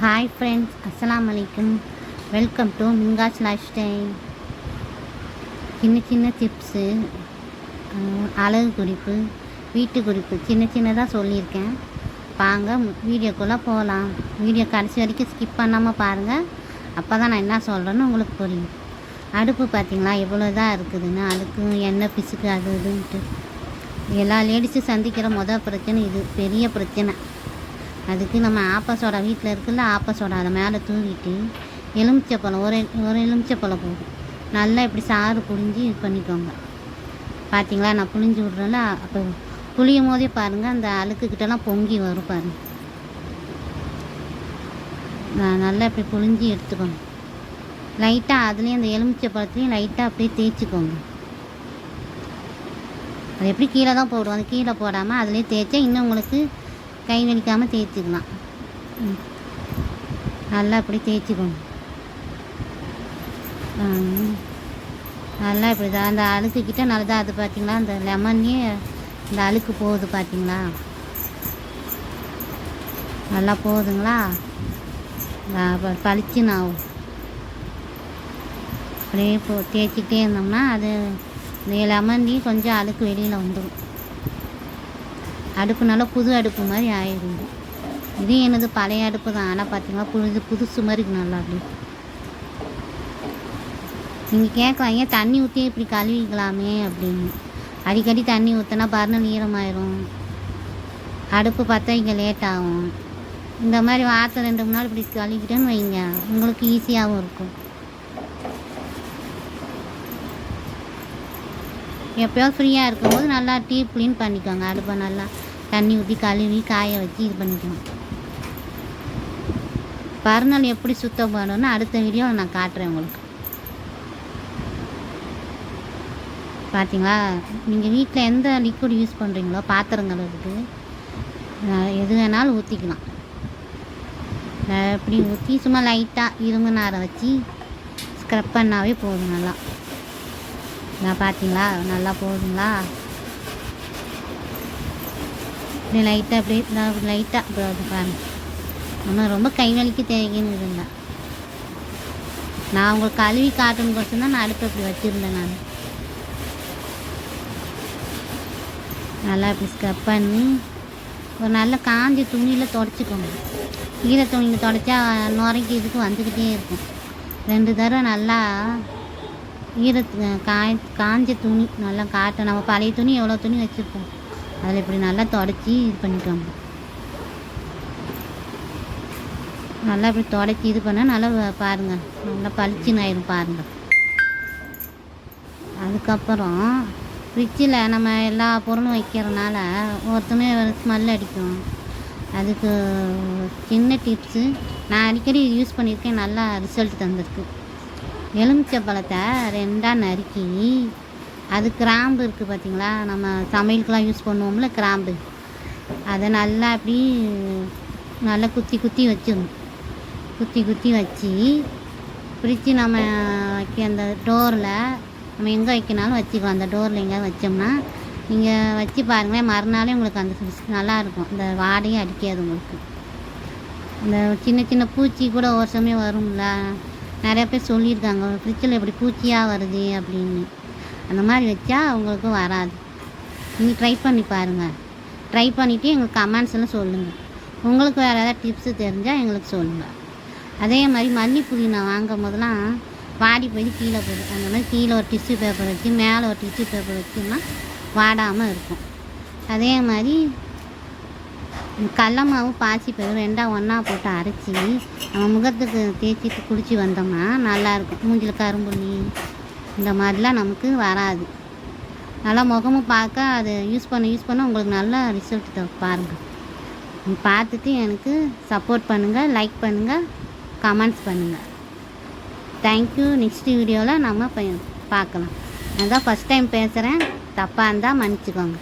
Hi friends, அஸ்ஸலாமு அலைக்கும். Welcome to மிங்காஸ் லைஃப் ஸ்டைல். சின்ன டிப்ஸு, அழகு குறிப்பு, வீட்டு குறிப்பு சின்னதாக சொல்லியிருக்கேன். வாங்க வீடியோக்குள்ளே போகலாம். வீடியோ கடைசி வரைக்கும் ஸ்கிப் பண்ணாமல் பாருங்கள். அப்போ தான் நான் என்ன சொல்கிறேன்னு உங்களுக்கு புரியும். அடுப்பு பார்த்திங்களா எவ்வளோ தான் இருக்குதுன்னு, அதுக்கு எண்ணெய் பிசுக்கு அது இதுன்ட்டு எல்லா லேடிஸும் சந்திக்கிற மொதல் பிரச்சனை இது, பெரிய பிரச்சனை. அதுக்கு நம்ம ஆப்ப சோடா வீட்டில் இருக்குல்ல, ஆப்ப சோடா அதை மேலே தூவிட்டு எலுமிச்சப்பழம் ஒரு எலுமிச்சப்பழம் போதும், நல்லா இப்படி சாறு புழிஞ்சு இது பண்ணிக்கோங்க. பார்த்தீங்களா நான் புழிஞ்சு விட்றேன்ல, அப்போ புளியும் போதே பாருங்கள் அந்த அழுக்குக்கிட்டலாம் பொங்கி வரும் பாருங்கள். நல்லா இப்படி புழிஞ்சு எடுத்துக்கோங்க. லைட்டாக அதுலேயும் அந்த எலுமிச்சப்பழத்துலேயும் லைட்டாக அப்படியே தேய்ச்சிக்கோங்க. அது எப்படி கீழே தான் போடுவோம், அது கீழே போடாமல் அதுலேயே தேய்ச்சா இன்னும் உங்களுக்கு கை வலிக்காமல் தேய்ச்சிக்கலாம். நல்லா இப்படி தேய்ச்சிக்கணும். நல்லா இப்படி தான் அந்த அழுக்குக்கிட்ட நல்லதா. அது பார்த்திங்களா அந்த லெமன்லேயே இந்த அழுக்கு போகுது பார்த்திங்களா, நல்லா போகுதுங்களா. பளிச்சுன்னு ஆகும். அப்படியே தேய்ச்சிக்கிட்டே இருந்தோம்னா அது இந்த லெமன்லேயும் கொஞ்சம் அழுக்கு வெளியில் வந்துடும். அடுப்பு நல்லா புது அடுப்பு மாதிரி ஆயிடும். இது எனது பழைய அடுப்பு தான், ஆனால் பார்த்தீங்கன்னா புதுசு மாதிரி நல்லா. அப்படி நீங்கள் கேட்கலாம், ஏன் தண்ணி ஊற்றி இப்படி கழுவிக்கலாமே அப்படின்னு. அடிக்கடி தண்ணி ஊற்றினா பர்னர் ஈரமாயிரும், அடுப்பு பார்த்தா இங்கே லேட் ஆகும். இந்த மாதிரி வாரத்தில் 2-3 நாள் இப்படி கழுவிக்கிட்டேன்னு வைங்க, உங்களுக்கு ஈஸியாகவும் இருக்கும். எப்போயாவது ஃப்ரீயாக இருக்கும்போது நல்லா டீப் க்ளீன் பண்ணிக்கோங்க. அடுப்பை நல்லா தண்ணி ஊற்றி கழுவி காய வச்சு இது பண்ணிக்கணும். பர்னர் எப்படி சுத்தம் பண்ணணும்னு அடுத்த வீடியோ நான் காட்டுறேன் உங்களுக்கு. பார்த்தீங்களா, நீங்கள் வீட்டில் எந்த லிக்விட் யூஸ் பண்ணுறீங்களோ பாத்திரங்கள் இருக்குது, எது வேணாலும் ஊற்றிக்கலாம். இப்படி ஊற்றி சும்மா லைட்டாக இரும்பு நாரை வச்சு ஸ்க்ரப் பண்ணாவே போதும். நல்லா பார்த்தீங்களா, நல்லா போகுதுங்களா. இப்படி லைட்டாக அப்படியே லைட்டாக இப்போ அது பாருங்கள். ஒன்றும் ரொம்ப கை வலிக்கு தேவைன்னு இருந்தா நான் உங்களுக்கு கழுவி காட்டணும் கொண்டு தான் நான் அடுப்பு இப்படி வச்சுருந்தேன். நான் நல்லா இப்படி ஸ்க்ரப் பண்ணி ஒரு நல்ல காஞ்ச துணியில் துடைச்சிக்கோங்க. ஈர துணியில் துடைச்சா நுரைக்கு இதுக்கு வந்துக்கிட்டே இருக்கும். 2 தடவை நல்லா காஞ்ச துணி நல்லா காட்ட, நம்ம பழைய துணி எவ்வளோ துணி வச்சுருப்போம் அதில் இப்படி நல்லா துடைச்சி இது பண்ணிக்கோங்க. நல்லா இப்படி துடைச்சி இது பண்ணால் நல்லா பாருங்கள், நல்லா பளிச்சுன்னு ஆயிடும் பாருங்கள். அதுக்கப்புறம் ஃப்ரிட்ஜில் நம்ம எல்லா பொருளும் வைக்கிறதுனால ஒருத்தமே ஸ்மெல் அடிக்கும். அதுக்கு சின்ன டிப்ஸு நான் அடிக்கடி யூஸ் பண்ணியிருக்கேன், நல்லா ரிசல்ட் தந்திருக்கு. எலுமிச்சப்பழத்தை 2ஆக நறுக்கி, அது கிராம்பு இருக்குது பார்த்திங்களா, நம்ம சமையலுக்கெலாம் யூஸ் பண்ணுவோம்ல கிராம்பு, அதை நல்லா அப்படி நல்லா குத்தி வச்சிடணும். குத்தி வச்சு பிரித்து நம்ம வைக்க அந்த டோரில் நம்ம எங்கே வைக்கினாலும் வச்சுக்கலாம். அந்த டோரில் எங்கேயாவது வச்சோம்னா நீங்கள் வச்சு பாருங்களேன், மறுநாளே உங்களுக்கு அந்த நல்லாயிருக்கும். இந்த வாடையும் அடிக்காது உங்களுக்கு. இந்த சின்ன பூச்சி கூட ஒரு சமயம் வரும்ல, நிறைய பேர் சொல்லியிருக்காங்க ஃப்ரிட்ஜில் எப்படி பூச்சியாக வருது அப்படின்னு. அந்த மாதிரி வச்சா உங்களுக்கு வராது. நீங்கள் ட்ரை பண்ணி பாருங்கள். ட்ரை பண்ணிவிட்டு எங்களுக்கு கமெண்ட்ஸில் சொல்லுங்கள். உங்களுக்கு வேறு ஏதாவது டிப்ஸு தெரிஞ்சால் எங்களுக்கு சொல்லுங்கள். அதே மாதிரி மல்லிப்பூடி நான் வாங்கும் போதெல்லாம் வாடி போய் கீழே போகுது. அந்த மாதிரி கீழே ஒரு டிஷ்யூ பேப்பர் வச்சு மேலே ஒரு டிஷ்யூ பேப்பர் வச்சோம்னா வாடாமல் இருக்கும். அதே மாதிரி கடல மாவு பாசிப்பயிறு 2ஆக ஒன்றா போட்டு அரைச்சி நம்ம முகத்துக்கு தேய்ச்சிட்டு குடிச்சு வந்தோம்னா நல்லாயிருக்கும். மூஞ்சில் கரும்புள்ளி இந்த மாதிரிலாம் நமக்கு வராது. நல்லா முகமும் பார்க்க அது யூஸ் பண்ண உங்களுக்கு நல்ல ரிசல்ட் பாருங்கள். பார்த்துட்டு எனக்கு சப்போர்ட் பண்ணுங்கள், லைக் பண்ணுங்கள், கமெண்ட்ஸ் பண்ணுங்கள். தேங்க்யூ. நெக்ஸ்ட் வீடியோவில் நம்ம பார்க்கலாம். நான் தான் ஃபஸ்ட் டைம் பேசுகிறேன், தப்பாக இருந்தால் மன்னிச்சுக்கோங்க.